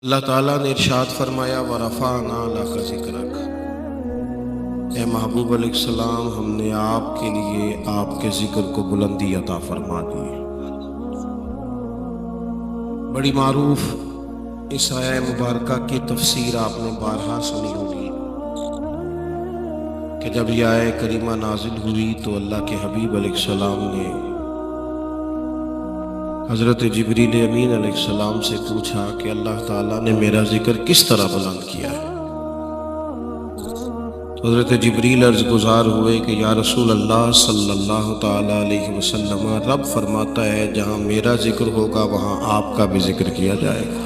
اللہ تعالیٰ نے ارشاد فرمایا وَرَفَعْنَا لَكَ ذِكْرَكَ، اے محبوب علیہ السلام ہم نے آپ کے لیے آپ کے ذکر کو بلندی عطا فرما دی۔ بڑی معروف اس آیہ مبارکہ کی تفسیر آپ نے بارہا سنی ہوگی کہ جب یہ آیہ کریمہ نازل ہوئی تو اللہ کے حبیب علیہ السلام نے حضرت جبریل امین علیہ السلام سے پوچھا کہ اللہ تعالیٰ نے میرا ذکر کس طرح بلند کیا ہے؟ حضرت جبریل عرض گزار ہوئے کہ یا رسول اللہ صلی اللہ تعالیٰ علیہ وسلم، رب فرماتا ہے جہاں میرا ذکر ہوگا وہاں آپ کا بھی ذکر کیا جائے گا۔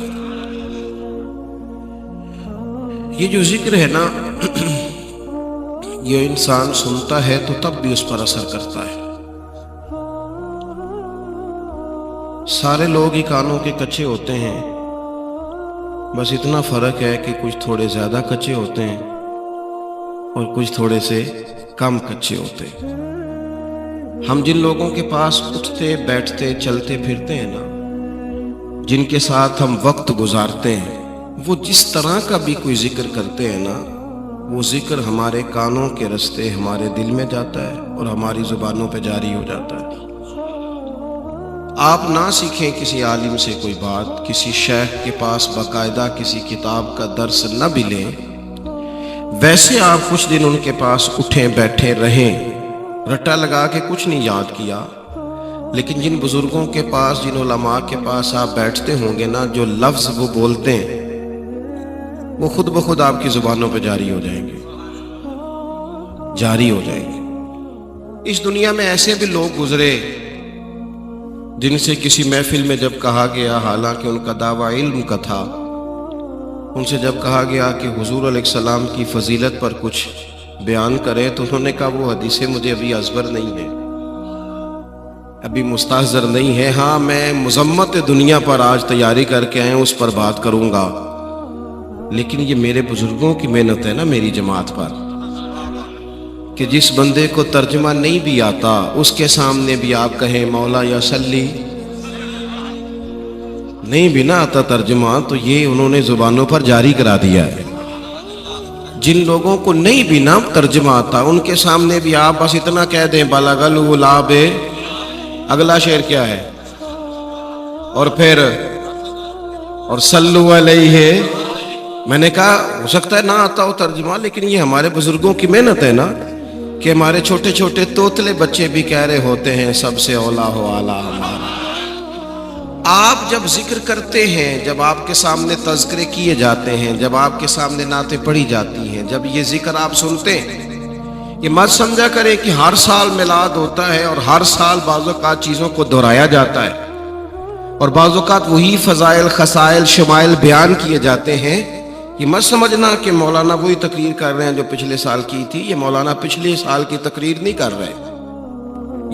یہ جو ذکر ہے نا یہ انسان سنتا ہے تو تب بھی اس پر اثر کرتا ہے۔ سارے لوگ ہی کانوں کے کچے ہوتے ہیں، بس اتنا فرق ہے کہ کچھ تھوڑے زیادہ کچے ہوتے ہیں اور کچھ تھوڑے سے کم کچے ہوتے ہیں۔ ہم جن لوگوں کے پاس اٹھتے بیٹھتے چلتے پھرتے ہیں نا، جن کے ساتھ ہم وقت گزارتے ہیں، وہ جس طرح کا بھی کوئی ذکر کرتے ہیں نا، وہ ذکر ہمارے کانوں کے رستے ہمارے دل میں جاتا ہے اور ہماری زبانوں پہ جاری ہو جاتا ہے۔ آپ نہ سیکھیں کسی عالم سے کوئی بات، کسی شیخ کے پاس باقاعدہ کسی کتاب کا درس نہ بھی لیں، ویسے آپ کچھ دن ان کے پاس اٹھیں بیٹھے رہیں، رٹا لگا کے کچھ نہیں یاد کیا، لیکن جن بزرگوں کے پاس، جن علماء کے پاس آپ بیٹھتے ہوں گے نا، جو لفظ وہ بولتے ہیں وہ خود بخود آپ کی زبانوں پہ جاری ہو جائیں گے، جاری ہو جائیں گے۔ اس دنیا میں ایسے بھی لوگ گزرے جن سے کسی محفل میں جب کہا گیا، حالانکہ ان کا دعویٰ علم کا تھا، ان سے جب کہا گیا کہ حضور علیہ السلام کی فضیلت پر کچھ بیان کریں، تو انہوں نے کہا وہ حدیثیں مجھے ابھی ازبر نہیں ہیں، ابھی مستحضر نہیں ہے، ہاں میں مذمت دنیا پر آج تیاری کر کے آئے، اس پر بات کروں گا، لیکن یہ میرے بزرگوں کی محنت ہے نا میری جماعت پر، کہ جس بندے کو ترجمہ نہیں بھی آتا اس کے سامنے بھی آپ کہیں مولا یا صلی، نہیں بھی نہ آتا ترجمہ تو یہ انہوں نے زبانوں پر جاری کرا دیا ہے۔ جن لوگوں کو نہیں بھی نہ ترجمہ آتا ان کے سامنے بھی آپ بس اتنا کہہ دیں بلغ الغلاب، اگلا شعر کیا ہے، اور پھر اور صلو علیہ، میں نے کہا ہو سکتا ہے نہ آتا ہو ترجمہ، لیکن یہ ہمارے بزرگوں کی محنت ہے نا، کہ ہمارے چھوٹے چھوٹے توتلے بچے بھی کہہ رہے ہوتے ہیں سب سے اولا ہو اعلیٰ ہمارا۔ آپ جب ذکر کرتے ہیں، جب آپ کے سامنے تذکرے کیے جاتے ہیں، جب آپ کے سامنے نعتیں پڑھی جاتی ہیں، جب یہ ذکر آپ سنتے ہیں، یہ مت سمجھا کریں کہ ہر سال میلاد ہوتا ہے اور ہر سال بعض اوقات چیزوں کو دہرایا جاتا ہے اور بعض اوقات وہی فضائل خصائل شمائل بیان کیے جاتے ہیں۔ یہ مت سمجھنا کہ مولانا وہی تقریر کر رہے ہیں جو پچھلے سال کی تھی، یہ مولانا پچھلے سال کی تقریر نہیں کر رہے،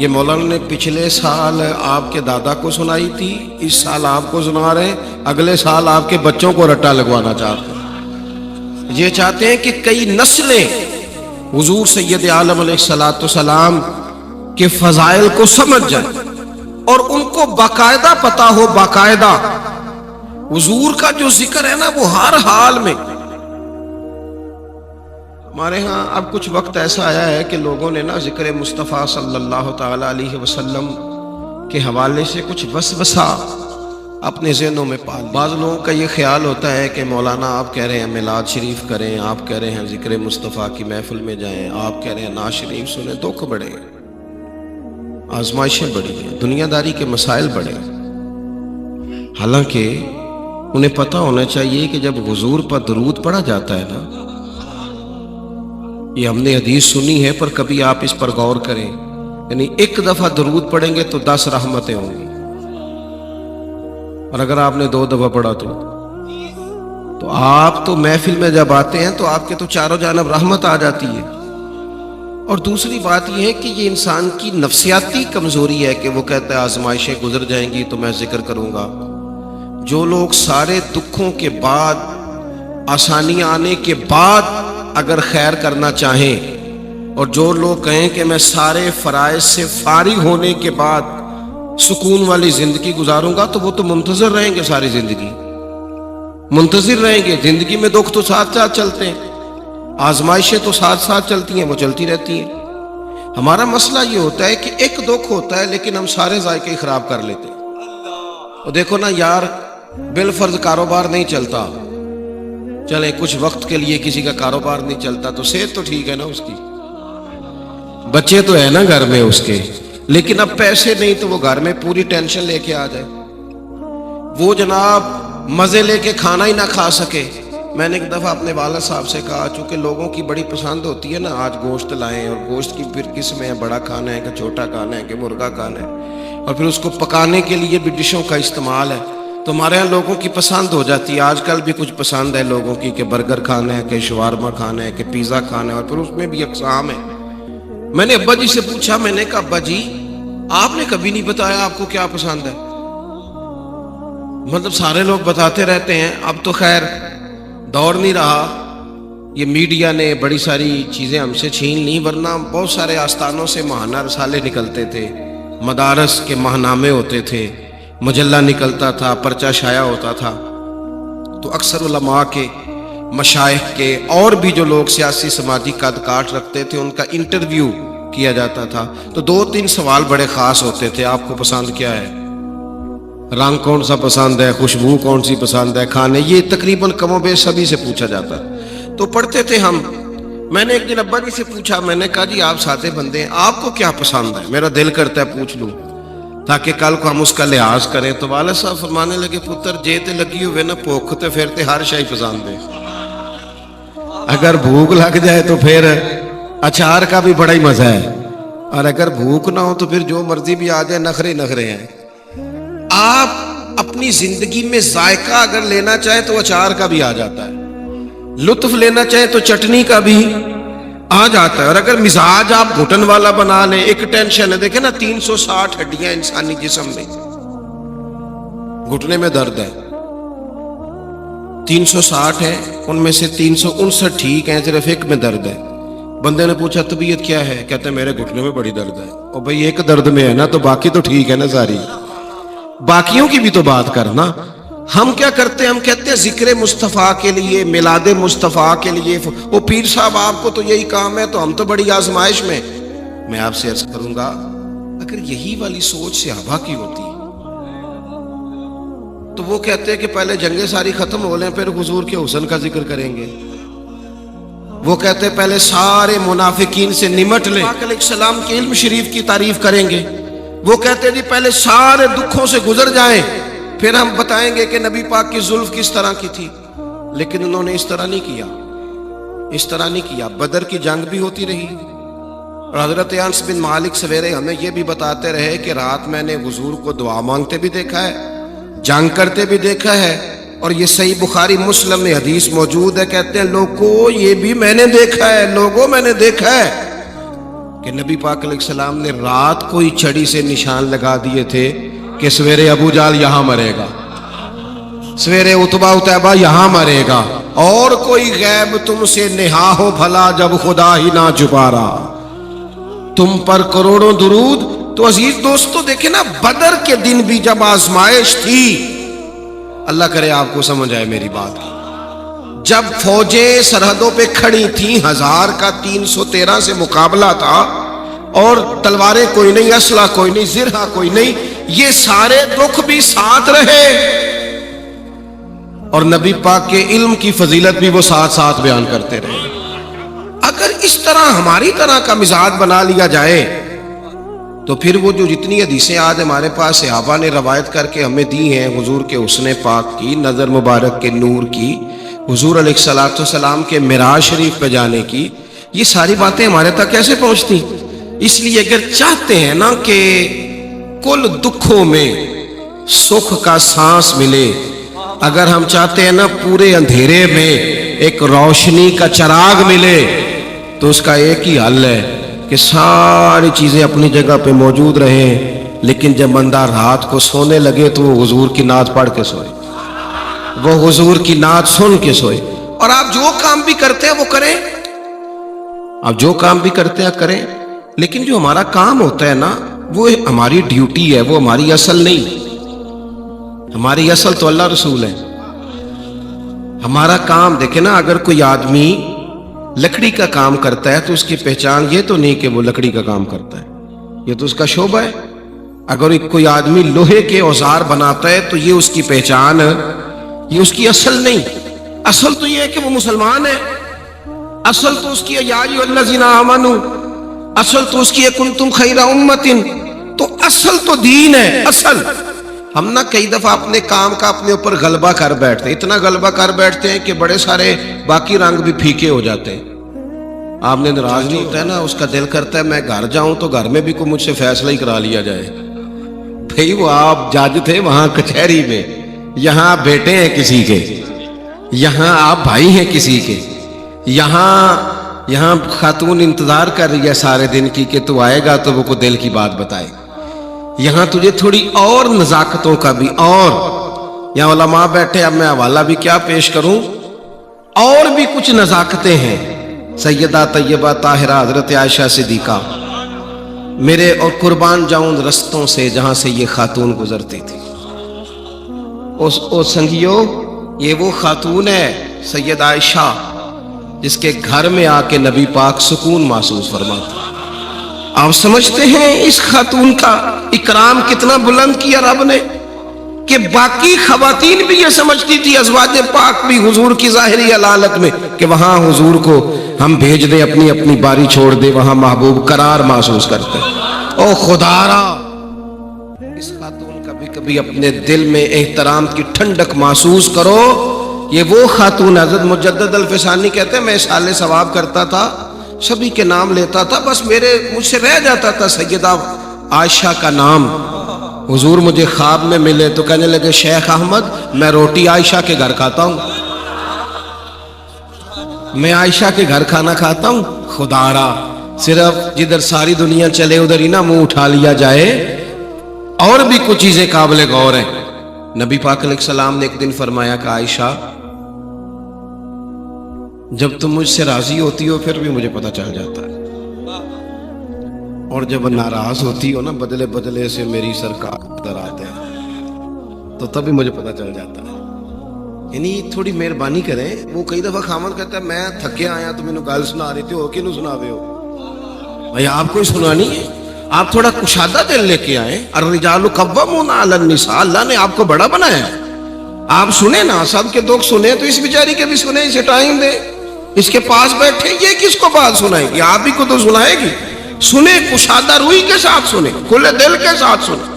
یہ مولانا نے پچھلے سال آپ کے دادا کو سنائی تھی، اس سال آپ کو سنا رہے ہیں، اگلے سال آپ کے بچوں کو رٹا لگوانا چاہتے ہیں۔ یہ چاہتے ہیں کہ کئی نسلیں حضور سید عالم علیہ السلام کے فضائل کو سمجھ جائیں اور ان کو باقاعدہ پتہ ہو، باقاعدہ حضور کا جو ذکر ہے نا وہ ہر حال میں۔ ہمارے ہاں اب کچھ وقت ایسا آیا ہے کہ لوگوں نے نا ذکر مصطفیٰ صلی اللہ تعالیٰ علیہ وسلم کے حوالے سے کچھ وسوسہ اپنے ذہنوں میں پال۔ بعض لوگوں کا یہ خیال ہوتا ہے کہ مولانا آپ کہہ رہے ہیں میلاد شریف کریں، آپ کہہ رہے ہیں ذکر مصطفیٰ کی محفل میں جائیں، آپ کہہ رہے ہیں نعت شریف سنیں، دکھ بڑھے، آزمائشیں بڑھی ہیں، دنیا داری کے مسائل بڑھے، حالانکہ انہیں پتہ ہونا چاہیے کہ جب حضور پر درود پڑھا جاتا ہے نا، یہ ہم نے حدیث سنی ہے پر کبھی آپ اس پر غور کریں، یعنی ایک دفعہ درود پڑھیں گے تو 10 رحمتیں ہوں گی، اور اگر آپ نے 2 دفعہ پڑھا تو آپ تو محفل میں جب آتے ہیں تو آپ کے تو چاروں جانب رحمت آ جاتی ہے۔ اور دوسری بات یہ ہے کہ یہ انسان کی نفسیاتی کمزوری ہے کہ وہ کہتا ہے آزمائشیں گزر جائیں گی تو میں ذکر کروں گا۔ جو لوگ سارے دکھوں کے بعد، آسانیاں آنے کے بعد اگر خیر کرنا چاہیں، اور جو لوگ کہیں کہ میں سارے فرائض سے فارغ ہونے کے بعد سکون والی زندگی گزاروں گا، تو وہ تو منتظر رہیں گے ساری زندگی، منتظر رہیں گے. زندگی میں دکھ تو ساتھ ساتھ چلتے ہیں, آزمائشیں تو ساتھ ساتھ چلتی ہیں, وہ چلتی رہتی ہیں. ہمارا مسئلہ یہ ہوتا ہے کہ ایک دکھ ہوتا ہے لیکن ہم سارے ذائقے خراب کر لیتے ہیں. اور دیکھو نا یار, بالفرض کاروبار نہیں چلتا, چلے کچھ وقت کے لیے کسی کا کاروبار نہیں چلتا تو صحت تو ٹھیک ہے نا اس کی, بچے تو ہے نا گھر میں اس کے, لیکن اب پیسے نہیں تو وہ گھر میں پوری ٹینشن لے کے آ جائے. وہ جناب مزے لے کے کھانا ہی نہ کھا سکے. میں نے ایک دفعہ اپنے والد صاحب سے کہا, چونکہ لوگوں کی بڑی پسند ہوتی ہے نا, آج گوشت لائیں, اور گوشت کی پھر قسمیں ہیں, بڑا کھانا ہے کہ چھوٹا کھانا ہے کہ مرغا کھانا ہے, اور پھر اس کو پکانے کے لیے بھی ڈشوں کا استعمال ہے. تو ہمارے یہاں لوگوں کی پسند ہو جاتی ہے. آج کل بھی کچھ پسند ہے لوگوں کی کہ برگر کھانا ہے کہ شوارما کھانا ہے کہ پیزا کھانا ہے, اور پھر اس میں بھی اقسام ہے. میں نے ابا جی سے پوچھا, میں نے کہا ابا جی آپ نے کبھی نہیں بتایا آپ کو کیا پسند ہے. مطلب سارے لوگ بتاتے رہتے ہیں. اب تو خیر دور نہیں رہا, یہ میڈیا نے بڑی ساری چیزیں ہم سے چھین لی, ورنہ بہت سارے آستانوں سے ماہانہ رسالے نکلتے تھے, مدارس کے ماہنامے ہوتے تھے, مجلہ نکلتا تھا, پرچہ شائع ہوتا تھا. تو اکثر علماء کے, مشائخ کے, اور بھی جو لوگ سیاسی سماجی قد کاٹ رکھتے تھے ان کا انٹرویو کیا جاتا تھا. تو 2-3 سوال بڑے خاص ہوتے تھے. آپ کو پسند کیا ہے, رنگ کون سا پسند ہے, خوشبو کون سی پسند ہے, کھانے, یہ تقریباً کم و بیش سبھی سے پوچھا جاتا ہے. تو پڑھتے تھے ہم. میں نے ایک دن ابا جی سے پوچھا, میں نے کہا جی آپ ساتھے بندے ہیں, آپ کو کیا پسند ہے, میرا دل کرتا ہے پوچھ لوں تاکہ کل کو ہم اس کا لحاظ کریں. تو والد صاحب فرمانے لگے, پتر جے تے لگی ہوئے نا بھوک تے پھر تے ہر شے پسند ہے. اگر بھوک لگ جائے تو پھر اچار کا بھی بڑا ہی مزہ ہے, اور اگر بھوک نہ ہو تو پھر جو مرضی بھی آ جائے, نخرے نخرے ہیں. آپ اپنی زندگی میں ذائقہ اگر لینا چاہیں تو اچار کا بھی آ جاتا ہے, لطف لینا چاہیں تو چٹنی کا بھی آ جاتا ہے. اور اگر مزاج آپ گھٹن والا بنا لیں, ایک ٹینشن ہے, دیکھیں نا 360 ہڈیاں انسانی جسم میں, گھٹنے میں درد ہے 360 ہے, ان میں سے 359 ٹھیک ہیں, صرف ایک میں درد ہے. بندے نے پوچھا طبیعت کیا ہے, کہتے ہیں میرے گھٹنے میں بڑی درد ہے. اور بھئی ایک درد میں ہے نا تو باقی تو ٹھیک ہے نا ساری, باقیوں کی بھی تو بات کرنا. ہم کیا کرتے ہیں, ہم کہتے ہیں ذکر مصطفیٰ کے لیے, میلاد مصطفیٰ کے لیے, وہ پیر صاحب آپ کو تو یہی کام ہے, تو ہم تو بڑی آزمائش میں. میں آپ سے عرض کروں گا, اگر یہی والی سوچ صحابہ کی ہوتی تو وہ کہتے ہیں کہ پہلے جنگیں ساری ختم ہو لیں پھر حضور کے حسن کا ذکر کریں گے. وہ کہتے ہیں پہلے سارے منافقین سے نمٹ لیں, پاک علیہ السلام کے علم شریف کی تعریف کریں گے. وہ کہتے ہیں جی پہلے سارے دکھوں سے گزر جائیں پھر ہم بتائیں گے کہ نبی پاک کی زلف کس طرح کی تھی. لیکن انہوں نے اس طرح نہیں کیا, اس طرح نہیں کیا. بدر کی جنگ بھی ہوتی رہی, اور حضرت انس بن مالک سویرے ہمیں یہ بھی بتاتے رہے کہ رات میں نے حضور کو دعا مانگتے بھی دیکھا ہے, جنگ کرتے بھی دیکھا ہے. اور یہ صحیح بخاری مسلم میں حدیث موجود ہے, کہتے ہیں لوگوں یہ بھی میں نے دیکھا ہے, لوگوں میں نے دیکھا ہے کہ نبی پاک علیہ السلام نے رات کو ہی چھڑی سے نشان لگا دیے تھے کہ سویرے ابو جال یہاں مرے گا, سویرے عتبہ عتیبہ یہاں مرے گا, اور کوئی غیب تم سے نہا ہو بھلا جب خدا ہی نہ چھپا رہا, تم پر کروڑوں درود. تو عزیز دوستو دیکھیں نا, بدر کے دن بھی جب آزمائش تھی, اللہ کرے آپ کو سمجھ آئے میری بات کی, جب فوجیں سرحدوں پہ کھڑی تھیں, 1000 کا 313 سے مقابلہ تھا, اور تلواریں کوئی نہیں, اسلحہ کوئی نہیں, زرہ کوئی نہیں, یہ سارے دکھ بھی ساتھ رہے, اور نبی پاک کے علم کی فضیلت بھی وہ ساتھ ساتھ بیان کرتے رہے. اگر اس طرح ہماری طرح کا مزاج بنا لیا جائے تو پھر وہ جو جتنی حدیثیں آج ہمارے پاس صحابہ نے روایت کر کے ہمیں دی ہیں, حضور کے حسن پاک کی, نظر مبارک کے نور کی, حضور علیہ الصلوۃ والسلام کے معراج شریف پہ جانے کی, یہ ساری باتیں ہمارے تک کیسے پہنچتی؟ اس لیے اگر چاہتے ہیں نا کہ کل دکھوں میں سکھ کا سانس ملے, اگر ہم چاہتے ہیں نا پورے اندھیرے میں ایک روشنی کا چراغ ملے, تو اس کا ایک ہی حل ہے کہ ساری چیزیں اپنی جگہ پہ موجود رہیں, لیکن جب بندہ رات کو سونے لگے تو وہ حضور کی نعت پڑھ کے سوئے, وہ حضور کی نعت سن کے سوئے. اور آپ جو کام بھی کرتے ہیں وہ کریں, آپ جو کام بھی کرتے ہیں کریں, لیکن جو ہمارا کام ہوتا ہے نا وہ ہماری ڈیوٹی ہے, وہ ہماری اصل نہیں. ہماری اصل تو اللہ رسول ہے. ہمارا کام دیکھیں نا، اگر کوئی آدمی لکڑی کا کام کرتا ہے تو اس کی پہچان یہ تو نہیں کہ وہ لکڑی کا کام کرتا ہے، یہ تو اس کا شعبہ ہے۔ اگر کوئی آدمی لوہے کے اوزار بناتا ہے تو یہ اس کی پہچان، یہ اس کی اصل نہیں۔ اصل تو یہ ہے کہ وہ مسلمان ہے، اصل تو اس کی یا ایھا الذین آمنوا، اصل تو اس کی کنتم خیر امۃ، تو اصل تو دین ہے۔ اصل ہم نہ کئی دفعہ اپنے کام کا اپنے اوپر غلبہ کر بیٹھتے ہیں، اتنا غلبہ کر بیٹھتے ہیں کہ بڑے سارے باقی رنگ بھی پھیکے ہو جاتے ہیں۔ آپ نے ناراض نہیں ہوتا ہے نا، اس کا دل کرتا ہے میں گھر جاؤں تو گھر میں بھی کوئی مجھ سے فیصلہ ہی کرا لیا جائے۔ بھئی وہ آپ جج تھے وہاں کچہری میں، یہاں آپ بیٹے ہیں کسی کے، یہاں آپ بھائی ہیں کسی کے، یہاں خاتون انتظار کر رہی ہے سارے دن کی کہ تو آئے گا تو وہ کو دل کی بات بتائے۔ یہاں تجھے تھوڑی اور نزاکتوں کا بھی، اور یہاں علماء بیٹھے، اب میں حوالہ بھی کیا پیش کروں، اور بھی کچھ نزاکتیں ہیں۔ سیدہ طیبہ طاہرہ حضرت عائشہ صدیقہ، میرے اور قربان جاؤں رستوں سے جہاں سے یہ خاتون گزرتی تھی۔ او سنگیو، یہ وہ خاتون ہے سیدہ عائشہ جس کے گھر میں آ کے نبی پاک سکون محسوس فرماتے۔ آپ سمجھتے ہیں اس خاتون کا اکرام کتنا بلند کیا رب نے، کہ باقی خواتین بھی یہ سمجھتی تھی، ازواج پاک بھی حضور کی ظاہری علالت میں، کہ وہاں حضور کو ہم بھیج دیں، اپنی اپنی باری چھوڑ دیں، وہاں محبوب قرار محسوس کرتے۔ او خدارا، اس خاتون کبھی کبھی اپنے دل میں احترام کی ٹھنڈک محسوس کرو۔ یہ وہ خاتون، حضرت مجدد الفسانی کہتے ہیں میں سالے ثواب کرتا تھا، سبھی کے نام لیتا تھا، بس مجھ سے رہ جاتا تھا سیدہ عائشہ کا نام۔ حضور مجھے خواب میں ملے تو کہنے لگے شیخ احمد میں روٹی عائشہ کے گھر کھاتا ہوں، میں عائشہ کے گھر کھانا کھاتا ہوں۔ خدارا، صرف جدھر ساری دنیا چلے ادھر ہی نہ منہ اٹھا لیا جائے، اور بھی کچھ چیزیں قابل غور ہیں۔ نبی پاک علیہ السلام نے ایک دن فرمایا کہ عائشہ جب تم مجھ سے راضی ہوتی ہو پھر بھی مجھے پتہ چل جاتا ہے، اور جب ناراض ہوتی ہو نا بدلے بدلے سے میری سرکار ادھر آتے ہیں تو تب بھی مجھے پتہ چل جاتا ہے۔ یعنی تھوڑی مہربانی کریں۔ وہ کئی دفعہ خامد کہتا ہے میں تھکے آیا تو مینوں گل سنا رہی تھی، ہو کے نوں سناوے ہو بھائی، آپ کو ہی سنانی ہے۔ آپ تھوڑا کشادہ دل لے کے آئیں۔ الرجال قوامون علی النساء، اللہ نے آپ کو بڑا بنایا ہے، آپ سنیں نا، سب کے دکھ سنیں تو اس بیچاری کے بھی سنیں، اسے ٹائم دیں۔ اس کے پاس بیٹھے یہ کس کو بات سنائے گی؟ آپ ہی کو تو سنائے گی۔ سنیں، کشادہ روئی کے ساتھ سنیں، کھلے دل کے ساتھ سنیں۔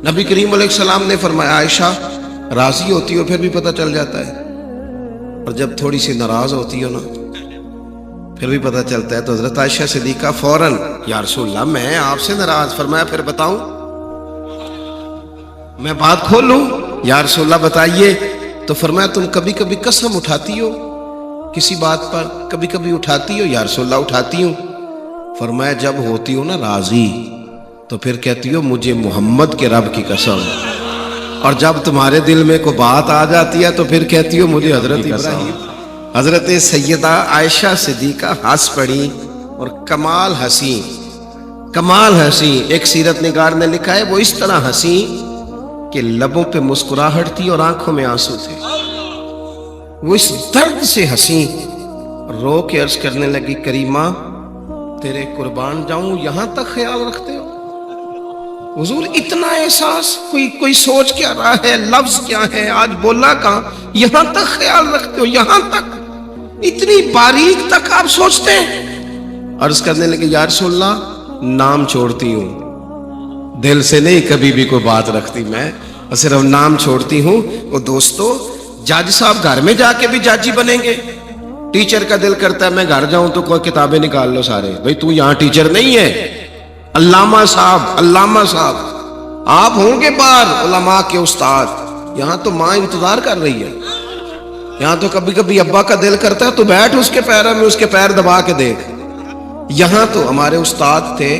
نبی کریم علیہ السلام نے فرمایا عائشہ راضی ہوتی ہو پھر بھی پتہ چل جاتا ہے، اور جب تھوڑی سی ناراض ہوتی ہو نا پھر بھی پتہ چلتا ہے۔ تو حضرت عائشہ صدیقہ فوراً یا رسول اللہ میں آپ سے ناراض، فرمایا پھر بتاؤں، میں بات کھولوں؟ یا رسول اللہ بتائیے۔ تو فرمایا تم کبھی کبھی قسم اٹھاتی ہو کسی بات پر، کبھی کبھی اٹھاتی ہو؟ یا رسول اللہ اٹھاتی ہوں۔ فرمایا جب ہوتی ہو نا راضی تو پھر کہتی ہو مجھے محمد کے رب کی قسم، اور جب تمہارے دل میں کوئی بات آ جاتی ہے تو پھر کہتی ہو مجھے حضرت ابراہیم۔ حضرت سیدہ عائشہ صدیقہ ہنس پڑی، اور کمال ہنسی، کمال ہنسی۔ ایک سیرت نگار نے لکھا ہے وہ اس طرح ہنسی کہ لبوں پہ مسکراہٹ تھی اور آنکھوں میں آنسو تھے۔ وہ اس درد سے ہنسی، رو کے عرض کرنے لگی کریمہ تیرے قربان جاؤں یہاں تک خیال رکھتے ہو؟ حضور اتنا احساس، کوئی سوچ کیا رہا ہے، لفظ کیا ہے، آج بولا کہاں، یہاں تک خیال رکھتے ہو، یہاں تک، اتنی باریک تک آپ سوچتے ہیں؟ عرض کرنے لگے یا رسول اللہ نام چھوڑتی ہوں، دل سے نہیں کبھی بھی کوئی بات رکھتی، میں صرف نام چھوڑتی ہوں۔ وہ دوستو جج صاحب گھر میں جا کے بھی جج ہی بنیں گے؟ ٹیچر کا دل کرتا ہے میں گھر جاؤں تو کوئی کتابیں نکال لو سارے، بھئی تو یہاں ٹیچر نہیں ہے، علامہ صاحب آپ ہوں گے باہر علماء کے استاد، یہاں تو ماں انتظار کر رہی ہے، یہاں تو کبھی کبھی ابا کا دل کرتا ہے تو بیٹھ اس کے پیروں میں، اس کے پیر دبا کے دیکھ۔ یہاں تو ہمارے استاد تھے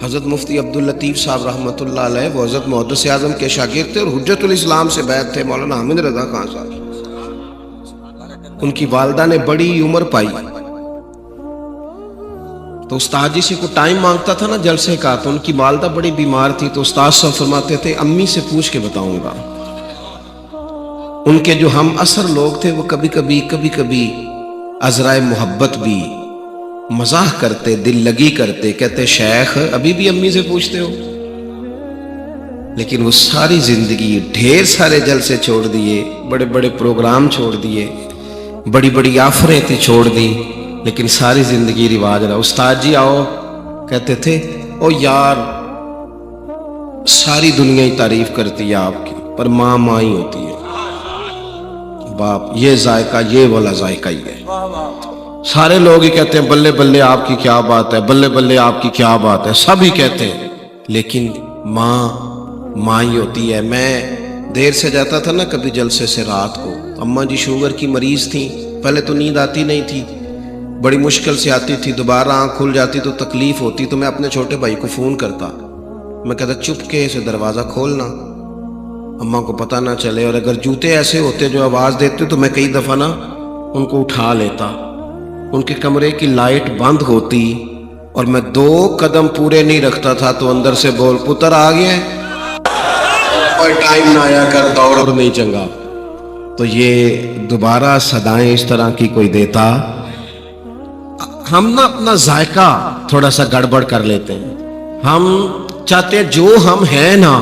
حضرت مفتی عبداللطیف صاحب رحمۃ اللہ علیہ، وہ حضرت محدث اعظم کے شاگرد تھے اور حجت الاسلام سے بیعت تھے مولانا حامد رضا خان صاحب۔ ان کی والدہ نے بڑی عمر پائی تو استاد جی سے کو ٹائم مانگتا تھا نا جلسے کا، تو ان کی والدہ بڑی بیمار تھی تو استاد صاحب فرماتے تھے امی سے پوچھ کے بتاؤں گا۔ ان کے جو ہم اثر لوگ تھے وہ کبھی کبھی عذرائے محبت بھی مزاح کرتے، دل لگی کرتے، کہتے شیخ ابھی بھی امی سے پوچھتے ہو؟ لیکن وہ ساری زندگی ڈھیر سارے جلسے چھوڑ دیے، بڑے بڑے پروگرام چھوڑ دیے، بڑی بڑی آفریں تھی چھوڑ دی، لیکن ساری زندگی رواج رہا۔ استاد جی آؤ، کہتے تھے او یار ساری دنیا ہی تعریف کرتی ہے آپ کی، پر ماں ماں ہی ہوتی ہے، باپ یہ ذائقہ، یہ والا ذائقہ ہی ہے۔ سارے لوگ ہی کہتے ہیں بلے بلے آپ کی کیا بات ہے، بلے بلے آپ کی کیا بات ہے، سب ہی کہتے ہیں، لیکن ماں ماں ہی ہوتی ہے۔ میں دیر سے جاتا تھا نا کبھی جلسے سے رات کو، اماں جی شوگر کی مریض تھیں، پہلے تو نیند آتی نہیں تھی، بڑی مشکل سے آتی تھی، دوبارہ آنکھ کھل جاتی تو تکلیف ہوتی، تو میں اپنے چھوٹے بھائی کو فون کرتا، میں کہتا چپکے سے دروازہ کھولنا، اماں کو پتہ نہ چلے، اور اگر جوتے ایسے ہوتے جو آواز دیتے تو میں کئی دفعہ نا ان کو اٹھا لیتا، ان کے کمرے کی لائٹ بند ہوتی اور میں 2 قدم پورے نہیں رکھتا تھا تو اندر سے بول پتر آ گیا اور ٹائم نہ آیا کر دوڑ نہیں چنگا۔ تو یہ دوبارہ صدائیں اس طرح کی کوئی دیتا، ہم نا اپنا ذائقہ تھوڑا سا گڑبڑ کر لیتے ہیں، ہم چاہتے ہیں جو ہم ہیں نا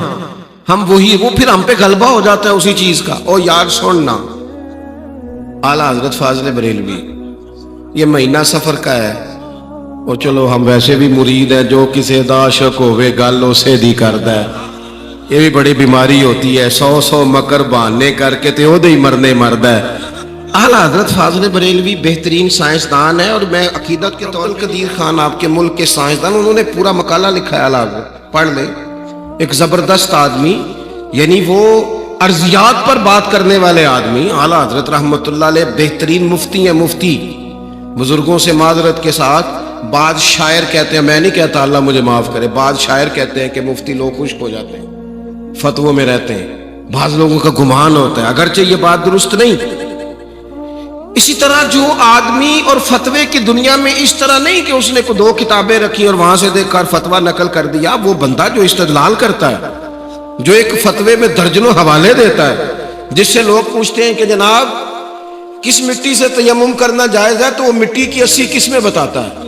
ہم وہی، وہ پھر ہم پہ غلبہ ہو جاتا ہے اسی چیز کا۔ او یار سننا، اعلیٰ حضرت فاضل بریلوی، یہ مہینہ سفر کا ہے، اور چلو ہم ویسے بھی مرید ہیں، جو کسے دا عاشق ہوئے گل اسے دی کردا ہے، یہ بھی بڑی بیماری ہوتی ہے، 100 مکر بہانے کر کے تے او دے ہی مرنے مردا ہے۔ اعلیٰ حضرت فاضل بریلوی بہترین سائنسدان ہے، اور میں عقیدت کے طور قدیر خان آپ کے ملک کے سائنسدان، انہوں نے پورا مقالہ لکھا ہے، اعلیٰ حضرت پڑھ لیں، ایک زبردست آدمی، یعنی وہ ارضیات پر بات کرنے والے آدمی، اعلیٰ حضرت رحمت اللہ علیہ بہترین مفتی ہیں، مفتی بزرگوں سے معذرت کے ساتھ، بعض شاعر کہتے ہیں، میں نہیں کہتا اللہ مجھے معاف کرے، بعض شاعر کہتے ہیں کہ مفتی لوگ خشک ہو جاتے ہیں، فتووں میں رہتے ہیں، بعض لوگوں کا گمان ہوتا ہے، اگرچہ یہ بات درست نہیں۔ اسی طرح جو آدمی اور فتوے کی دنیا میں اس طرح نہیں کہ اس نے 2 کتابیں رکھی اور وہاں سے دیکھ کر فتویٰ نقل کر دیا، وہ بندہ جو استدلال کرتا ہے، جو ایک فتوے میں درجنوں حوالے دیتا ہے، جس سے لوگ پوچھتے ہیں کہ جناب کس مٹی سے تیمم کرنا جائز ہے، تو وہ مٹی کی 80 قسمیں بتاتا ہے،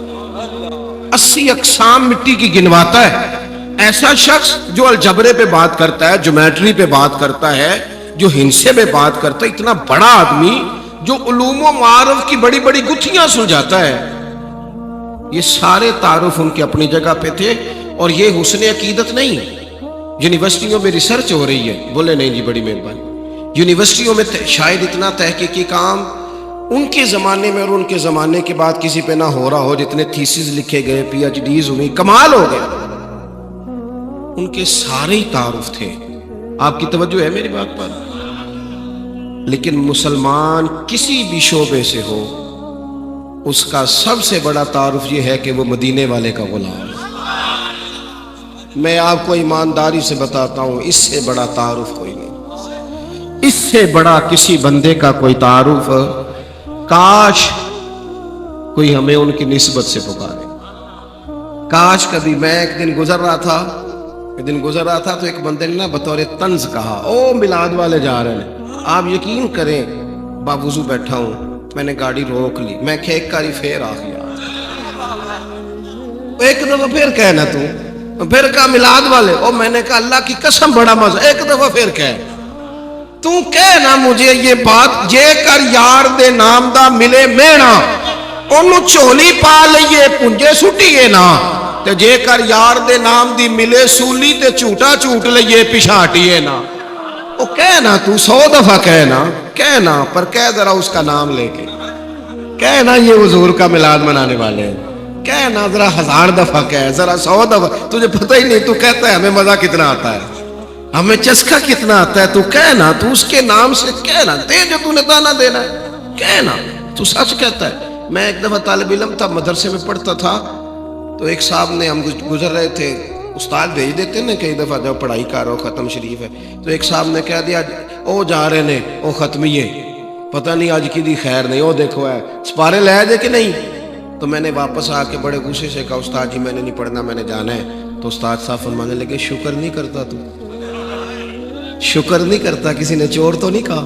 80 اقسام مٹی کی گنواتا ہے۔ ایسا شخص جو الجبرے پہ بات کرتا ہے، جیومیٹری پہ بات کرتا ہے، جو ہندسے پہ بات کرتا ہے، اتنا بڑا آدمی جو علوم و معارف کی بڑی بڑی گتھیاں سلجھاتا ہے، یہ سارے تعارف ان کے اپنی جگہ پہ تھے، اور یہ حسن عقیدت نہیں۔ یونیورسٹیوں میں ریسرچ ہو رہی ہے، بولے نہیں جی بڑی مہربانی، یونیورسٹیوں میں شاید اتنا تحقیقی کام ان کے زمانے میں اور ان کے زمانے کے بعد کسی پہ نہ ہو رہا ہو، جتنے تھیسز لکھے گئے، پی ایچ ڈیز ہوئی، کمال ہو گیا، ان کے سارے ہی تعارف تھے۔ آپ کی توجہ ہے میری بات پر؟ لیکن مسلمان کسی بھی شعبے سے ہو، اس کا سب سے بڑا تعارف یہ ہے کہ وہ مدینے والے کا غلام ہے۔ میں آپ کو ایمانداری سے بتاتا ہوں، اس سے بڑا تعارف کوئی نہیں، اس سے بڑا کسی بندے کا کوئی تعارف، کاش کوئی ہمیں ان کی نسبت سے پکارے، کاش کبھی۔ میں ایک دن گزر رہا تھا تو ایک بندے نے نا بطور طنز کہا، او میلاد والے جا رہے ہیں، آپ یقین کریں باوضو بیٹھا ہوں، میں نے گاڑی روک لی، میں کھیک کاری پھر آ گیا، ایک دفعہ پھر کہنا تو پھر کہا میلاد والے، او میں نے کہا اللہ کی قسم بڑا مزہ، ایک دفعہ پھر تو کہنا مجھے یہ بات، جے کر یار دے نام دا ملے مینا، انہوں چولی پا لئیے پنجے سٹیے نا، تے جے کر یار دے نام دی ملے سولی تے چوٹا چوٹ لئیے پشاٹیے نا۔ وہ کہنا تو 100 دفعہ کہنا، پر کہہ ذرا اس کا نام لے کے، کہنا یہ حضور کا میلاد منانے والے ہیں، کہنا ذرا 1000 دفعہ کہہ، ذرا 100 دفعہ، تجھے پتہ ہی نہیں، تو کہتا ہے ہمیں مزہ کتنا آتا ہے، ہمیں چسکا کتنا آتا ہے، تو کہنا، تو اس کے نام سے کہنا، دے جو تو نے دانا دینا ہے، کہنا، تو سچ کہتا ہے۔ میں ایک دفعہ طالب علم تھا، مدرسے میں پڑھتا تھا، تو ایک صاحب نے، ہم گزر رہے تھے، استاد بھیج دیتے ہیں نا کئی دفعہ جب پڑھائی کر رہا ہو، ختم شریف ہے، تو ایک صاحب نے کہہ دیا او جا رہے نے او ختمیے، پتہ نہیں آج کی دی خیر نہیں، او دیکھو ہے سپارے لے جے کہ نہیں۔ تو میں نے واپس آ کے بڑے غصے سے کہا استاد جی میں نے نہیں پڑھنا، میں نے جانا ہے۔ تو استاد صاحب فرمانے لگے شکر نہیں کرتا، تو شکر نہیں کرتا، کسی نے چور تو نہیں کہا؟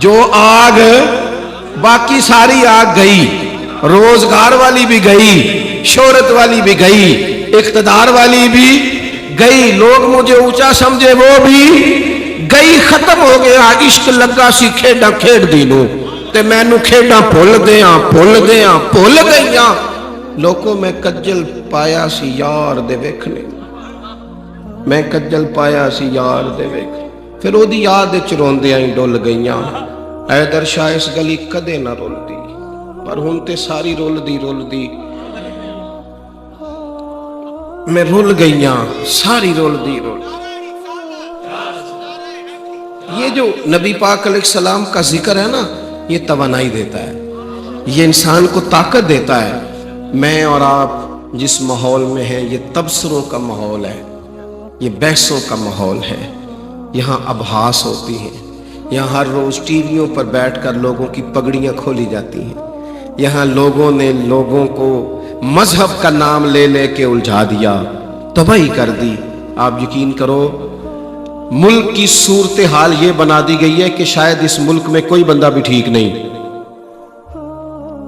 جو آگ باقی ساری آگ گئی، روزگار والی بھی گئی، شہرت والی بھی گئی، اقتدار والی بھی گئی، لوگ مجھے اونچا سمجھے وہ بھی گئی، ختم ہو گیا، عشق لگا سی کھیڈاں کھیڈ دی نو تے مینوں کھیڈاں بھول گئیاں لوکو میں کجل پایا سی یار دے ویکھنے، میں کجل پایا سی یار دے ویکھنے، پھر او دی یاد وچ روندیاں ہی ڈل گئیاں، اے درشا اس گلی کدے نہ رولدی، پر ہن تے ساری رولدی میں رول گئیاں، ساری رولدی یہ جو نبی پاک علیہ السلام کا ذکر ہے نا، یہ توانائی دیتا ہے، یہ انسان کو طاقت دیتا ہے۔ میں اور آپ جس ماحول میں ہیں یہ تبصروں کا ماحول ہے، یہ بحثوں کا ماحول ہے، یہاں ابحاث ہوتی ہیں، یہاں ہر روز ٹی ویوں پر بیٹھ کر لوگوں کی پگڑیاں کھولی جاتی ہیں، یہاں لوگوں نے لوگوں کو مذہب کا نام لے لے کے الجھا دیا، تباہی کر دی۔ آپ یقین کرو ملک کی صورتحال یہ بنا دی گئی ہے کہ شاید اس ملک میں کوئی بندہ بھی ٹھیک نہیں۔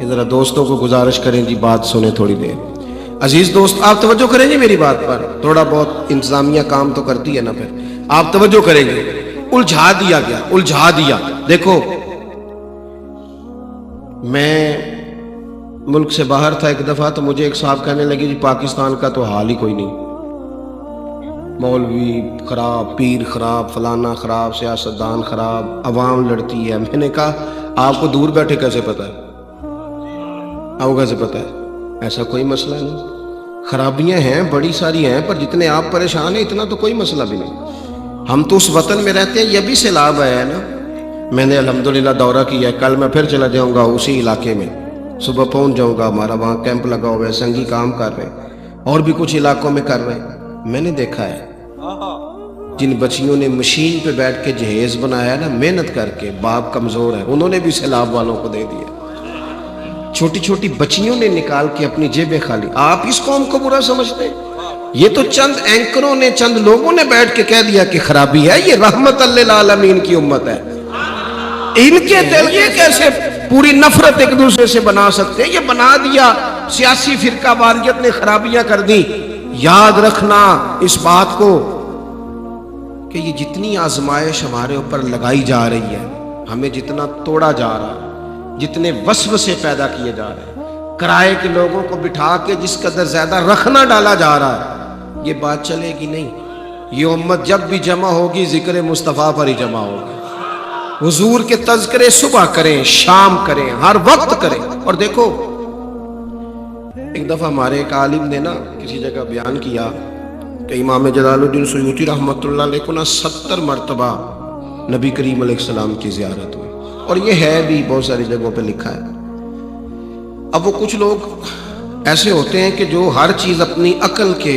ذرا دوستوں کو گزارش کریں جی، بات سنیں تھوڑی دیر۔ عزیز دوست آپ توجہ کریں جی میری بات پر، تھوڑا بہت انتظامیہ کام تو کرتی ہے نا، پھر آپ توجہ کریں گے۔ الجھا دیا۔ دیکھو میں ملک سے باہر تھا ایک دفعہ، تو مجھے ایک صاحب کہنے لگے جی پاکستان کا تو حال ہی کوئی نہیں، مولوی خراب، پیر خراب، فلانا خراب، سیاستدان خراب، عوام لڑتی ہے۔ میں نے کہا آپ کو دور بیٹھے کیسے پتا ہے؟ آپ کو کیسے پتا ہے؟ ایسا کوئی مسئلہ نہیں، خرابیاں ہیں بڑی ساری ہیں، پر جتنے آپ پریشان ہیں اتنا تو کوئی مسئلہ بھی نہیں۔ ہم تو اس وطن میں رہتے ہیں، یہ بھی سیلاب آیا ہے نا، میں نے الحمدللہ دورہ کیا ہے، کل میں پھر چلا جاؤں گا اسی علاقے میں، صبح پہنچ جاؤں گا، ہمارا وہاں کیمپ لگا ہوا ہے، سنگی کام کر رہے ہیں، اور بھی کچھ علاقوں میں کر رہے ہیں۔ میں نے دیکھا ہے جن بچیوں نے مشین پہ بیٹھ کے جہیز بنایا نا، محنت کر کے، باپ کمزور ہے، انہوں نے بھی سیلاب والوں کو دے دیا، چھوٹی چھوٹی بچیوں نے نکال کے اپنی جیبیں خالی۔ آپ اس قوم کو برا سمجھتے ہیں؟ یہ تو چند اینکروں نے، چند لوگوں نے بیٹھ کے کہہ دیا کہ خرابی ہے، یہ رحمت للعالمین کی امت ہے۔ ان کے دل یہ کیسے پوری نفرت ایک دوسرے سے بنا سکتے ہیں؟ یہ بنا دیا، سیاسی فرقہ واریت نے خرابیاں کر دی۔ یاد رکھنا اس بات کو کہ یہ جتنی آزمائش ہمارے اوپر لگائی جا رہی ہے، ہمیں جتنا توڑا جا رہا ہے، جتنے وسوسے پیدا کیے جا رہے ہیں، کرائے کے لوگوں کو بٹھا کے جس قدر زیادہ رکھنا ڈالا جا رہا ہے، یہ بات چلے گی نہیں۔ یہ امت جب بھی جمع ہوگی ذکر مصطفیٰ پر ہی جمع ہوگی، حضور کے تذکرے صبح کریں، شام کریں، ہر وقت کریں۔ اور دیکھو ایک دفعہ ہمارے ایک عالم نے نا کسی جگہ بیان کیا کہ امام جلال الدین سیوطی رحمۃ اللہ علیہ کو نا 70 مرتبہ نبی کریم علیہ السلام کی زیارت ہوئی، اور یہ ہے بھی بہت ساری جگہوں پہ لکھا ہے۔ اب وہ کچھ لوگ ایسے ہوتے ہیں کہ جو ہر چیز اپنی عقل کے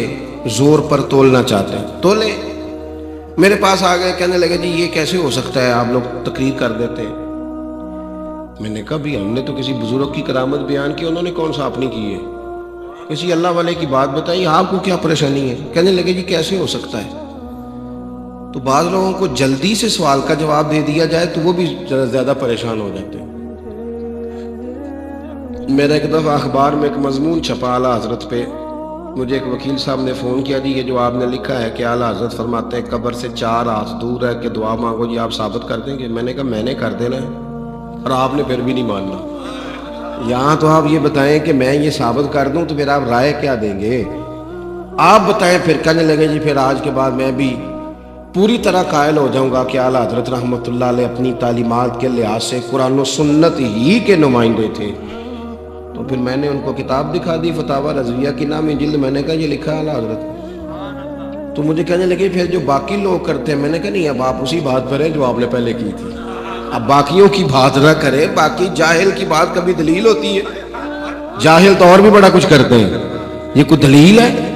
زور پر تولنا چاہتے ہیں، تولے۔ میرے پاس آ گئے، کہنے لگے جی یہ کیسے ہو سکتا ہے، آپ لوگ تقریر کر دیتے ہیں۔ میں نے کہا بھی ہم نے تو کسی بزرگ کی کرامت بیان کی، انہوں نے کون سا اپنی کی ہے، کسی اللہ والے کی بات بتائی، آپ کو کیا پریشانی ہے؟ کہنے لگے جی کیسے ہو سکتا ہے؟ تو بعض لوگوں کو جلدی سے سوال کا جواب دے دیا جائے تو وہ بھی زیادہ پریشان ہو جاتے ہیں۔ میرا ایک دفعہ اخبار میں ایک مضمون چھپا اعلیٰ حضرت پہ، مجھے ایک وکیل صاحب نے فون کیا، جی یہ جو آپ نے لکھا ہے کہ اعلیٰ حضرت فرماتے ہیں قبر سے 4 ہاتھ دور ہے کہ دعا مانگو، جی آپ ثابت کر دیں گے؟ میں نے کہا میں نے کر دینا ہے اور آپ نے پھر بھی نہیں ماننا۔ یہاں تو آپ یہ بتائیں کہ میں یہ ثابت کر دوں تو پھر آپ رائے کیا دیں گے؟ آپ بتائیں۔ پھر کہنے لگے جی پھر آج کے بعد میں بھی پوری طرح قائل ہو جاؤں گا کہ اعلیٰ حضرت رحمۃ اللہ علیہ اپنی تعلیمات کے لحاظ سے قرآن و سنت ہی کے نمائندے تھے۔ تو پھر میں نے ان کو کتاب دکھا دی، فتاوی رضویہ کی نامی جلد، میں نے کہا یہ لکھا ہے اعلیٰ حضرت۔ تو مجھے کہنے لگے پھر جو باقی لوگ کرتے ہیں، میں نے کہا نہیں، اب آپ اسی بات پر ہیں جو آپ نے پہلے کی تھی، اب باقیوں کی بات نہ کریں۔ باقی جاہل کی بات کبھی دلیل ہوتی ہے؟ جاہل تو اور بھی بڑا کچھ کرتے ہیں، یہ کوئی دلیل ہے؟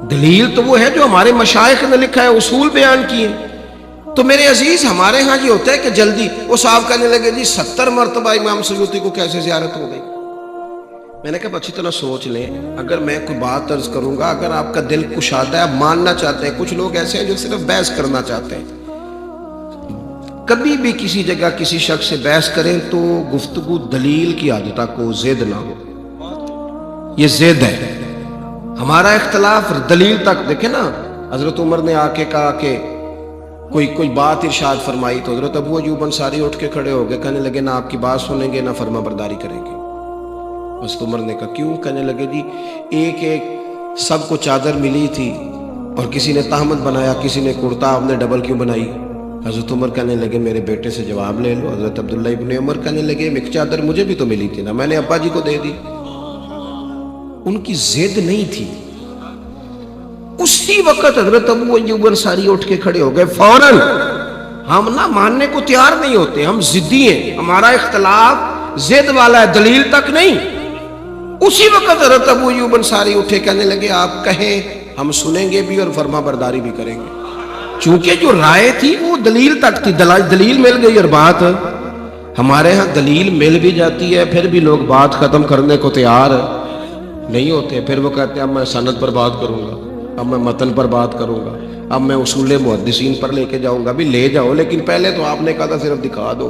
دلیل تو وہ ہے جو ہمارے مشائخ نے لکھا ہے، اصول بیان کیے۔ تو میرے عزیز ہمارے ہاں یہ ہوتا ہے کہ جلدی، وہ صاحب کہنے لگے جی 70 مرتبہ امام سیوطی کو کیسے زیارت ہو گئی؟ میں نے کہا اچھی طرح سوچ لیں، اگر میں کوئی بات عرض کروں گا، اگر آپ کا دل کشادہ ہے، آپ ماننا چاہتے ہیں، کچھ لوگ ایسے ہیں جو صرف بحث کرنا چاہتے ہیں، کبھی بھی کسی جگہ کسی شخص سے بحث کریں تو گفتگو دلیل کی حد تک ہو، زد نہ ہو. یہ زد ہے. ہمارا اختلاف دلیل تک. دیکھیں نا حضرت عمر نے آ کے کہا کہ کوئی بات ارشاد فرمائی تو حضرت ابو ایوب انصاری اٹھ کے کھڑے ہو گئے، کہنے لگے نہ آپ کی بات سنیں گے نہ فرما برداری کریں گے. حضرت عمر نے کہا کیوں؟ کہنے لگے جی ایک سب کو چادر ملی تھی اور کسی نے تہمت بنایا، کسی نے کرتا، آپ نے ڈبل کیوں بنائی؟ حضرت عمر کہنے لگے میرے بیٹے سے جواب لے لو. حضرت عبداللہ ابن عمر کہنے لگے ایک چادر مجھے بھی تو ملی تھی نا، میں نے ابا جی کو دے دی. ان کی ضد نہیں تھی. اسی وقت حضرت ابو ایوب انصاری اٹھ کے کھڑے ہو گئے فوراً. ہم نہ ماننے کو تیار نہیں ہوتے، ہم ضدی ہیں. ہمارا اختلاف ضد والا ہے، دلیل تک نہیں. اسی وقت حضرت ابو ایوب انصاری اٹھے، کہنے لگے آپ کہیں ہم سنیں گے بھی اور فرما برداری بھی کریں گے. چونکہ جو رائے تھی وہ دلیل تک تھی، دلیل مل گئی اور بات. ہمارے ہاں دلیل مل بھی جاتی ہے پھر بھی لوگ بات ختم کرنے کو تیار نہیں ہوتے. پھر وہ کہتے ہیں اب میں سند پر بات کروں گا، اب میں متن پر بات کروں گا، اب میں اصول محدثین پر لے کے جاؤں گا. بھی لے جاؤ لیکن پہلے تو آپ نے کہا تھا صرف دکھا دو.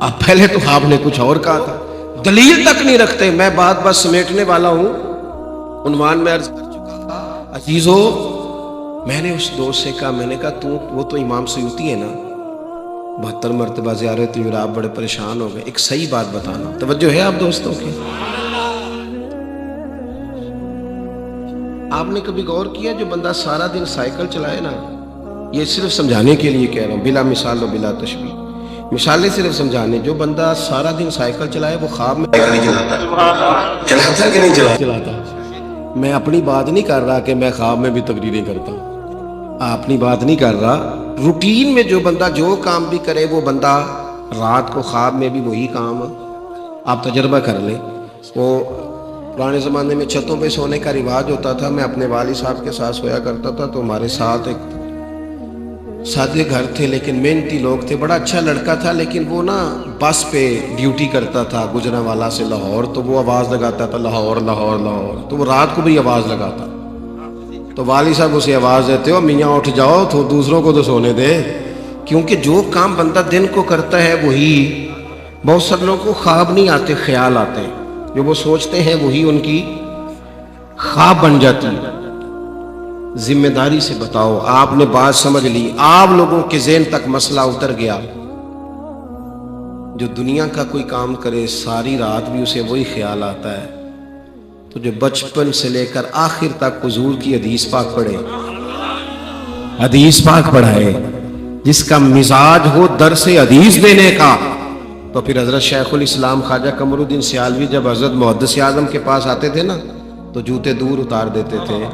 اب پہلے تو آپ نے کچھ اور کہا تھا. دلیل تک نہیں رکھتے. میں بات بس سمیٹنے والا ہوں. عنوان میں عرض کر چکا تھا عزیزو. میں نے اس دوست سے کہا، میں نے کہا وہ تو امام سیوطی ہے نا، 72 مرتبہ زیارت ہوئی اور آپ بڑے پریشان ہو گئے. ایک صحیح بات بتانا، توجہ ہے آپ دوستوں کی؟ آپ نے کبھی غور کیا جو بندہ سارا دن سائیکل چلائے نا، یہ صرف سمجھانے کے لیے کہہ رہا ہوں بلا مثال و بلا تشبیہ، مثالیں صرف سمجھانے. جو بندہ سارا دن سائیکل چلائے وہ خواب میں نہیں چلاتا کہ نہیں چلاتا. میں اپنی بات نہیں کر رہا کہ میں خواب میں بھی تقریریں کرتا ہوں، اپنی بات نہیں کر رہا. روٹین میں جو بندہ جو کام بھی کرے وہ بندہ رات کو خواب میں بھی وہی کام. آپ تجربہ کر لیں. وہ پرانے زمانے میں چھتوں پہ سونے کا رواج ہوتا تھا. میں اپنے والد صاحب کے ساتھ سویا کرتا تھا تو ہمارے ساتھ ایک سادے گھر تھے لیکن محنتی لوگ تھے. بڑا اچھا لڑکا تھا لیکن وہ نا بس پہ ڈیوٹی کرتا تھا گجرانوالہ سے لاہور. تو وہ آواز لگاتا تھا لاہور لاہور لاہور. تو وہ رات کو بھی آواز لگاتا. تو والد صاحب اسے آواز دیتے ہو میاں اٹھ جاؤ تو دوسروں کو تو سونے دے. کیونکہ جو کام بندہ دن کو کرتا ہے وہی. بہت سب لوگوں کو خواب نہیں آتے، خیال آتے ہیں. جو وہ سوچتے ہیں وہی ان کی خواب بن جاتی ہے. ذمہ داری سے بتاؤ. آپ نے بات سمجھ لی، آپ لوگوں کے ذہن تک مسئلہ اتر گیا. جو دنیا کا کوئی کام کرے ساری رات بھی اسے وہی خیال آتا ہے. تو جو بچپن سے لے کر آخر تک حضور کی حدیث پاک پڑھے، حدیث پاک پڑھائے، جس کا مزاج ہو درس حدیث دینے کا، تو پھر حضرت شیخ الاسلام خواجہ قمر الدین سیالوی جب حضرت محدث اعظم کے پاس آتے تھے نا تو جوتے دور اتار دیتے تھے.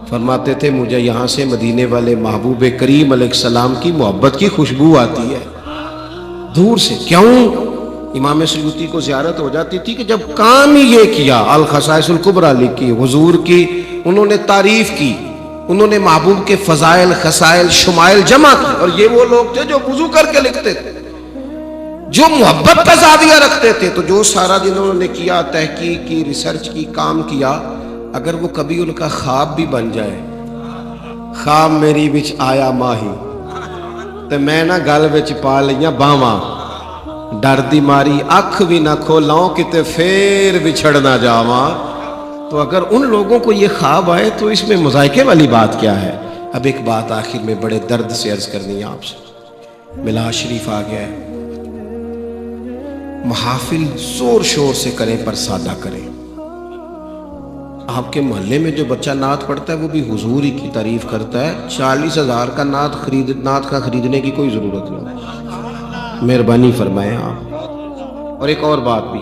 فرماتے تھے مجھے یہاں سے مدینے والے محبوب کریم علیہ السلام کی محبت کی خوشبو آتی ہے دور سے. کیوں؟ امام سیوطی کو زیارت ہو جاتی تھی کہ جب کام ہی یہ کیا، الخصائص الکبریٰ لکھی، حضور کی انہوں نے تعریف کی، انہوں نے محبوب کے فضائل خصائل شمائل جمع کی. اور یہ وہ لوگ تھے جو وضو کر کے لکھتے تھے، جو محبت کا زاویہ رکھتے تھے. تو جو سارا دن انہوں نے کیا، تحقیق کی، ریسرچ کی، کام کیا، اگر وہ کبھی ان کا خواب بھی بن جائے، خواب میری بچ آیا ماہی تے میں نہ گل وچ پا لیاں باواں، ڈر دی ماری اکھ بھی نہ کھولاؤں کتے پھر بچھڑ نہ جاواں. تو اگر ان لوگوں کو یہ خواب آئے تو اس میں مذائقے والی بات کیا ہے؟ اب ایک بات آخر میں بڑے درد سے عرض کرنی ہے آپ سے. میلاد شریف آ گیا ہے. محافل زور شور سے کریں پر سادہ کریں. آپ کے محلے میں جو بچہ نعت پڑھتا ہے وہ بھی حضور ہی کی تعریف کرتا ہے. 40,000 کا نعت کا خریدنے کی کوئی ضرورت نہیں. مہربانی فرمائیں آپ. اور ایک اور بات بھی،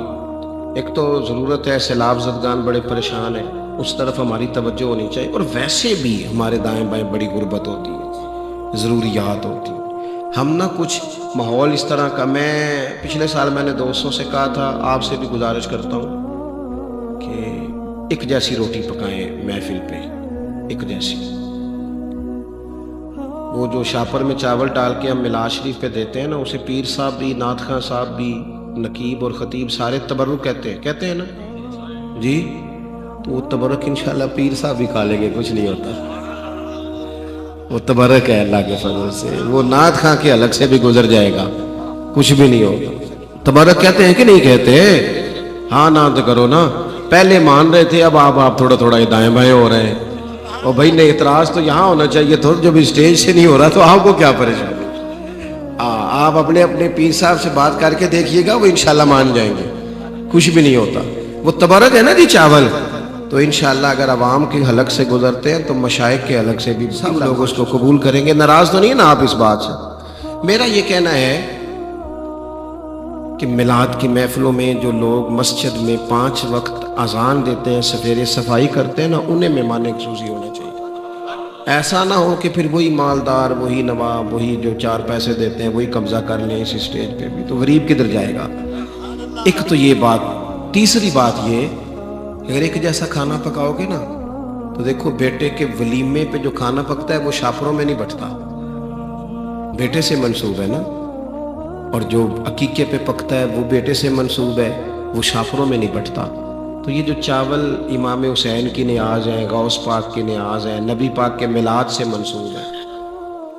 ایک تو ضرورت ہے، سیلاب زدگان بڑے پریشان ہیں، اس طرف ہماری توجہ ہونی چاہیے. اور ویسے بھی ہمارے دائیں بائیں بڑی غربت ہوتی ہے، ضروریات ہوتی ہیں. ہم نہ کچھ ماحول اس طرح کا، میں پچھلے سال میں نے دوستوں سے کہا تھا، آپ سے بھی گزارش کرتا ہوں کہ ایک جیسی روٹی پکائیں محفل پہ، ایک جیسی. وہ جو شاپر میں چاول ڈال کے ہم میلاد شریف پہ دیتے ہیں نا، اسے پیر صاحب بھی، نعت خواں صاحب بھی، نقیب اور خطیب سارے تبرک کہتے ہیں نا جی. تو وہ تبرک انشاءاللہ پیر صاحب بھی کھا لیں گے، کچھ نہیں ہوتا. وہ تبرک ہے اللہ کے فضل سے. وہ نعت خواں کے الگ سے بھی گزر جائے گا, کچھ بھی نہیں ہوگا. تبرک کہتے ہیں کہ نہیں کہتے؟ ہاں نعت کرو نا. پہلے مان رہے تھے, اب آپ تھوڑا تھوڑا دائیں بائیں ہو رہے ہیں. اور بھائی نے اعتراض تو یہاں ہونا چاہیے تھا, جب اسٹیج سے نہیں ہو رہا تو آپ کو کیا پریشانی. آپ اپنے پیر صاحب سے بات کر کے دیکھیے گا, وہ انشاءاللہ مان جائیں گے. کچھ بھی نہیں ہوتا. وہ تبرک ہے نا جی چاول, تو انشاءاللہ اگر عوام کے حلق سے گزرتے ہیں تو مشائخ کے حلق سے بھی سب لوگ اس کو قبول کریں گے. ناراض تو نہیں نا آپ اس بات سے؟ میرا یہ کہنا ہے کہ میلاد کی محفلوں میں جو لوگ مسجد میں 5 وقت اذان دیتے ہیں, سفیرے صفائی کرتے ہیں نا, انہیں مہمان خصوصی ہونا چاہیے. ایسا نہ ہو کہ پھر وہی مالدار, وہی نواب, وہی جو 4 پیسے دیتے ہیں وہی قبضہ کر لیں اس اسٹیج پہ بھی, تو غریب کدھر جائے گا. ایک تو یہ بات. تیسری بات یہ, اگر ایک جیسا کھانا پکاؤ گے نا تو دیکھو بیٹے کے ولیمے پہ جو کھانا پکتا ہے وہ شاپروں میں نہیں بٹتا, بیٹے سے منسوب ہے نا. اور جو عقیقے پہ پکتا ہے وہ بیٹے سے منسوب ہے, وہ شاپروں میں نہیں بٹتا. تو یہ جو چاول امام حسین کی نیاز ہے, غوث پاک کی نیاز ہے, نبی پاک کے میلاد سے منسوب ہے,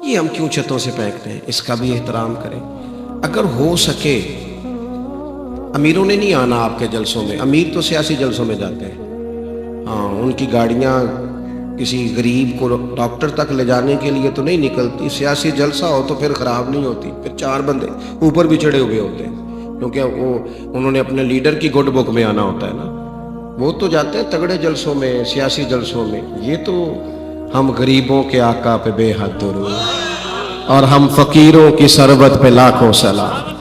یہ ہم کیوں چھتوں سے پھینکتے ہیں؟ اس کا بھی احترام کریں. اگر ہو سکے, امیروں نے نہیں آنا آپ کے جلسوں میں, امیر تو سیاسی جلسوں میں جاتے ہیں. ہاں, ان کی گاڑیاں کسی غریب کو ڈاکٹر تک لے جانے کے لیے تو نہیں نکلتی. سیاسی جلسہ ہو تو پھر خراب نہیں ہوتی, پھر 4 بندے اوپر بھی چڑھے ہوئے ہوتے ہیں, کیونکہ انہوں نے اپنے لیڈر کی گڈ بک میں آنا ہوتا ہے نا. وہ تو جاتے ہیں تگڑے جلسوں میں, سیاسی جلسوں میں. یہ تو ہم غریبوں کے آقا پہ بے حد درود, اور ہم فقیروں کی سربت پہ لاکھوں سلام.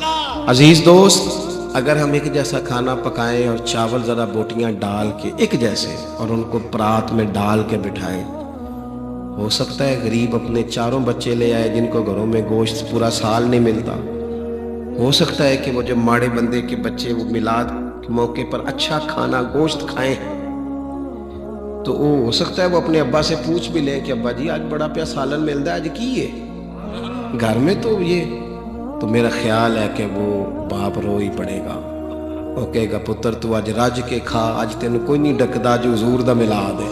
عزیز دوست, اگر ہم ایک جیسا کھانا پکائیں اور چاول ذرا بوٹیاں ڈال کے ایک جیسے, اور ان کو پرات میں ڈال کے بٹھائیں, ہو سکتا ہے غریب اپنے 4 بچے لے آئے جن کو گھروں میں گوشت پورا سال نہیں ملتا. ہو سکتا ہے کہ وہ جو ماڑے بندے کے بچے وہ میلاد کے موقع پر اچھا کھانا گوشت کھائیں, تو وہ ہو سکتا ہے وہ اپنے ابا سے پوچھ بھی لیں کہ ابا جی آج بڑا پیا سالن ملتا ہے, آج کی ہے گھر میں, تو یہ تو میرا خیال ہے کہ وہ باپ رو ہی پڑے گا. وہ کہے گا پتر تو آج رج کے کھا, آج تین کوئی نہیں ڈکدا جو حضور دا میلاد ہے.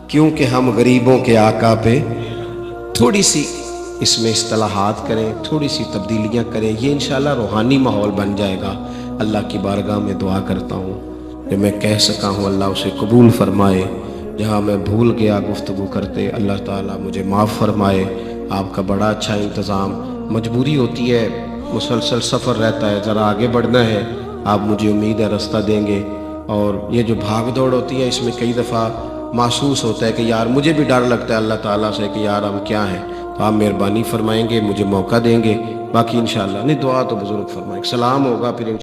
کیونکہ ہم غریبوں کے آقا پہ تھوڑی سی اس میں اصطلاحات کریں, تھوڑی سی تبدیلیاں کریں, یہ انشاءاللہ روحانی ماحول بن جائے گا. اللہ کی بارگاہ میں دعا کرتا ہوں کہ میں کہہ سکا ہوں اللہ اسے قبول فرمائے. جہاں میں بھول گیا گفتگو کرتے, اللہ تعالیٰ مجھے معاف فرمائے. آپ کا بڑا اچھا انتظام, مجبوری ہوتی ہے, مسلسل سفر رہتا ہے, ذرا آگے بڑھنا ہے. آپ مجھے امید ہے رستہ دیں گے. اور یہ جو بھاگ دوڑ ہوتی ہے اس میں کئی دفعہ محسوس ہوتا ہے کہ یار مجھے بھی ڈر لگتا ہے اللہ تعالیٰ سے کہ یار ہم کیا ہیں. تو آپ مہربانی فرمائیں گے, مجھے موقع دیں گے. باقی انشاءاللہ نہیں, دعا تو بزرگ فرمائیں, سلام ہوگا پھر